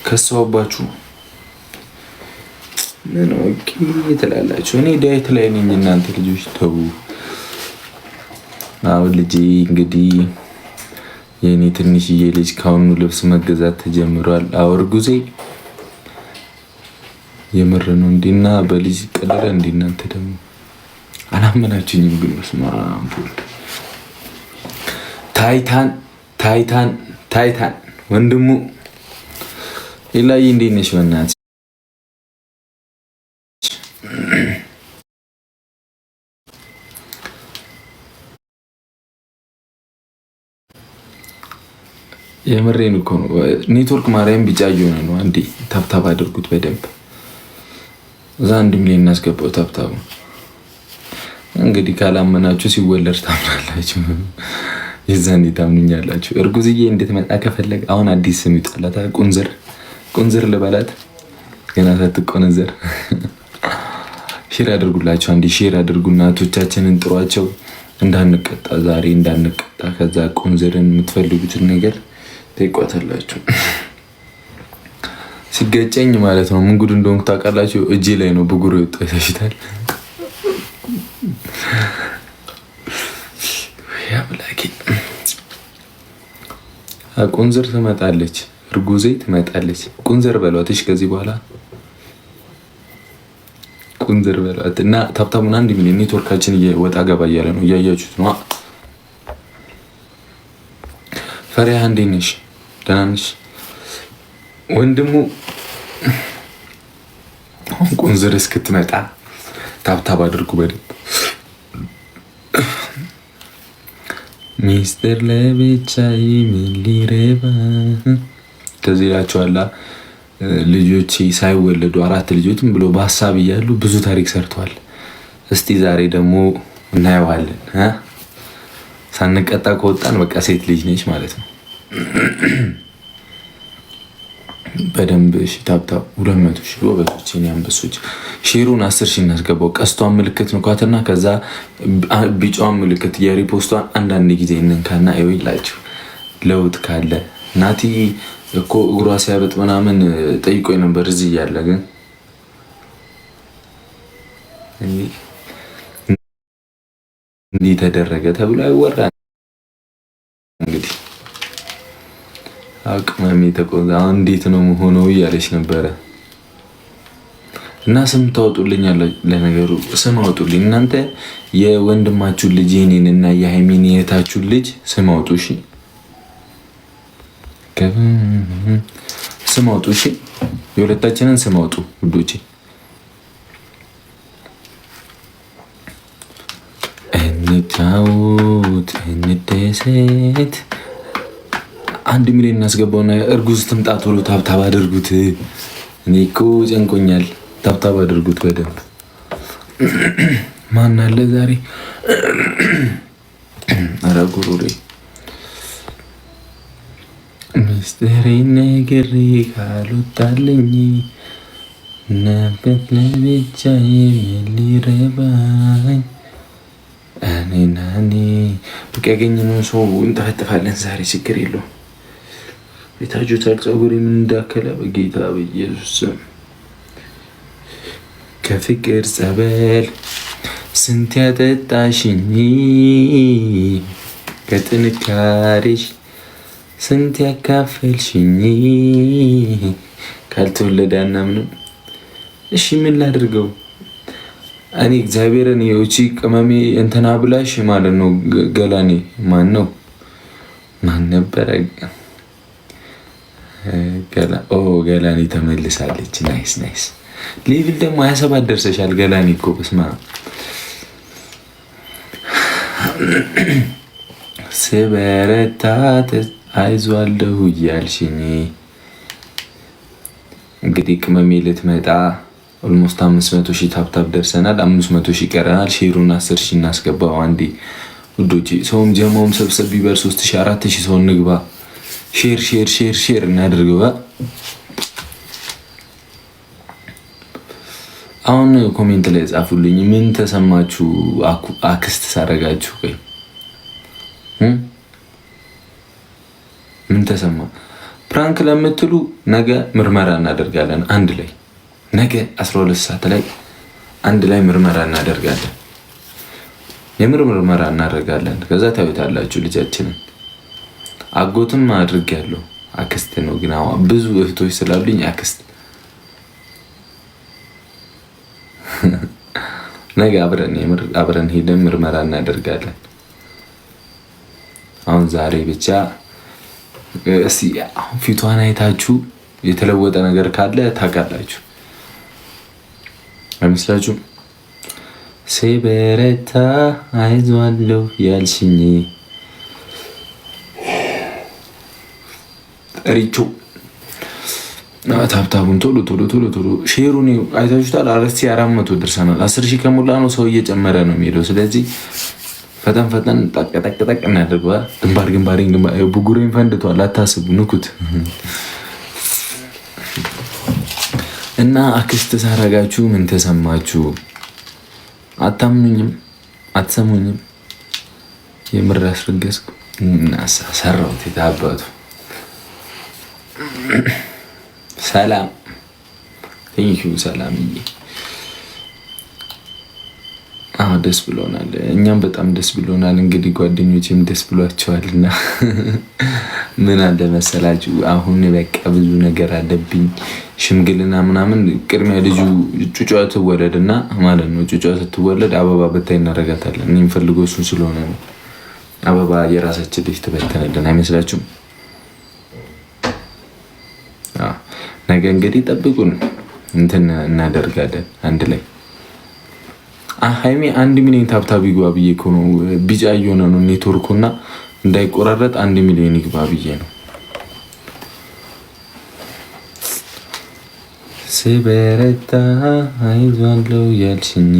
ከሰውባችሁ ምን ኦኬ ትላላችሁ? እኔ ዳይት ላይ ነኝ። እናንተ ልጆች ተው። አሁን ልጄ እንግዲህ የኔ ትንሽዬ ልጅ ካሁኑ ልብስ መገዛት ተጀምሯል። አውር ጉዜ የምር ነው እንዲና በልጅ ቀለለ እንዲ። እናንተ ደግሞ አላመናችሁኝም። ግን መስማ ታይታን ወንድሙ ኢላይ እንዴት ነሽ? በእናትሽ የምሬን እኮ ነው። ኔትወርክ ማርያም ቢጫ እየሆነ ነው። አንዴ ታብታብ አድርጉት በደንብ። እዛ 1 ሚሊዮን እናስገባው ታብታቡ። እንግዲህ ካላመናችሁ ሲወለድ ታምናላችሁ፣ የዛኔ ታምኑኛላችሁ። እርጉዝዬ እንድትመጣ ከፈለግ አሁን አዲስ ስም ይጣላታል። ቁንዝር ልበላት ገና ሳትቆነዘር። ሼር አድርጉላቸው፣ አንዴ ሼር አድርጉና እናቶቻችንን ጥሯቸው፣ እንዳንቀጣ ዛሬ እንዳንቀጣ። ከዛ ቁንዝርን የምትፈልጉትን ነገር ትቆታላችሁ። ሲገጨኝ ማለት ነው ምን ጉድ እንደሆንኩ ታውቃላችሁ? እጄ ላይ ነው ብጉር የወጣው ይታሽታል። ያምላኪ ቁንዝር ትመጣለች፣ እርጉዜ ትመጣለች። ቁንዝር በሏትሽ ከዚህ በኋላ ቁንዝር በሏት እና ታብታቡን 1 ሚሊዮን። ኔትወርካችን ወጣ ገባ እያለ ነው፣ እያያችሁት ነው። ፈሪያ እንዴት ነሽ? ደህና ነሽ? ወንድሙ ቁንዝር እስክትመጣ ታብታብ አድርጉ በደንብ። ሚስጥር ለብቻዬ ምን ሊረባ ከዚህ እላቸዋለሁ። ልጆቼ ሳይወለዱ 4 ልጆችም ብሎ በሀሳብ እያሉ ብዙ ታሪክ ሰርተዋል። እስቲ ዛሬ ደግሞ እናየዋለን። ሳንቀጣ ከወጣን በቃ ሴት ልጅ ነች ማለት ነው። በደንብ እሺ። ታብታብ 200 ሺህ ጎበዞች፣ የኔ አንበሶች። ሼሩን 10 ሺህ እናስገባው። ቀስቷን ምልክት ንኳትና ከዛ ቢጫዋን ምልክት የሪፖስቷን አንዳንድ ጊዜ እንንካና ይላችሁ ለውጥ ካለ። ናቲ እኮ እግሯ ሲያበጥ ምናምን ጠይቆኝ ነበር እዚህ እያለ ግን እንዲህ ተደረገ ተብሎ አይወራ። እንግዲህ አቅመም የተቆዛ እንዴት ነው ሆነው እያለች ነበረ። እና ስም ታወጡልኝ አለ። ለነገሩ ስም አውጡልኝ እናንተ የወንድማችሁ ልጅ የኔን እና የሃይሚን የታችሁ ልጅ ስም አውጡ። እሺ ስም አውጡ። እሺ የሁለታችንን ስም አውጡ ውዶቼ። እንጫወት እንደሰት 1 ሚሊዮን እናስገባውና እርጉዝ ትምጣ ቶሎ ታብታብ አድርጉት። እኔ እኮ ጨንቆኛል። ታብታብ አድርጉት በደንብ። ማን አለ ዛሬ? ኧረ ጉሮሬ ሚስጥሬ ነግሬ ካልወጣልኝ ነፍስ ለብቻዬ ምን ሊረባኝ። እኔና እኔ በቃ ያገኘነው ሰው እንጠፈጥፋለን ዛሬ፣ ችግር የለውም። ቤታችሁታል ፀጉሬ ምን እንዳከለ በጌታ በኢየሱስ ስም። ከፍቅር ጸበል ስንት ያጠጣሽኝ፣ ከጥንካሬሽ ስንት ያካፈልሽኝ። ካልተወለደ አናምንም። እሺ ምን ላድርገው እኔ? እግዚአብሔርን የውጪ ቅመሜ እንትና ብላሽ ማለት ነው። ገላኔ ማን ነው? ማን ነበረ? ገላኔ ተመልሳለች። ናይስ ናይስ። ሌቭል ደግሞ 27 ደርሰሻል ገላኔ እኮ በስማ ስበረታ አይዟለሁ እያልሽኝ። እንግዲህ ቅመሜ ልትመጣ ኦልሞስት 500 ሺህ ታብታብ ደርሰናል። 500 ሺህ ቀረናል። ሼሩን 10 ሺህ እናስገባው አንዴ ውዶቼ። ሰውም ጀማውም ሰብሰብ ቢበር 3000 4000 ሰው እንግባ። ሼር ሼር ሼር ሼር እናድርገው። አሁን ኮሜንት ላይ ጻፉልኝ ምን ተሰማችሁ አክስት ሳረጋችሁ? ቆይ ምን ተሰማ? ፕራንክ ለምትሉ ነገ ምርመራ እናደርጋለን አንድ ላይ። ነገ 12 ሰዓት ላይ አንድ ላይ ምርመራ እናደርጋለን። ምርመራ እናደርጋለን። ከዛ ታዩታላችሁ ልጃችንን። አጎትም አድርጌያለሁ። አክስት ነው ግን ብዙ እህቶች ስላሉኝ አክስት። ነገ አብረን ሄደን ምርመራ እናደርጋለን። አሁን ዛሬ ብቻ እስቲ ፊቷን አይታችሁ የተለወጠ ነገር ካለ ታውቃላችሁ አይመስላችሁም? ሲበረታ አይዟለሁ ያልሽኝ ሪቾ ታብታቡን ቶሎ ሼሩን አይታችሁታል። 400 ደርሰናል። 10,000 ከሞላ ነው ሰው እየጨመረ ነው የሚሄደው። ስለዚህ ፈጠን ጠቅ እናደርገዋ። ግንባሬን ብጉሬን ፈንድቷል። አታስቡ፣ ንኩት እና አክስት ሳረጋችሁ ምን ተሰማችሁ? አታምኑኝም፣ አትሰሙኝም። የምር አስረገዝኩ እና ሰራሁት። የታባቱ ሰላም ቴንኪው ሰላምዬ። ደስ ብሎናል። እኛም በጣም ደስ ብሎናል። እንግዲህ ጓደኞቼም ደስ ብሏቸዋልና ምን አለ መሰላችሁ፣ አሁን በቃ ብዙ ነገር አለብኝ። ሽምግልና ምናምን ቅድሚያ ልጁ ጩጫ ትወለድና ማለት ነው። ጩጫ ስትወለድ አበባ በታይ እናረጋታለን። እኔ የምፈልገው እሱን ስለሆነ ነው። አበባ የራሳችን ልጅ ትበተንልን አይመስላችሁም? ነገ እንግዲህ ጠብቁን፣ እንትን እናደርጋለን አንድ ላይ። ሀይሜ 1 ሚሊዮን ታብታብ ይግባ ብዬ እኮ ነው። ቢጫ እየሆነ ነው ኔትወርኩና እንዳይቆራረጥ 1 ሚሊዮን ይግባ ብዬ ነው። ሲበረታ አይዟለሁ ያልሽኝ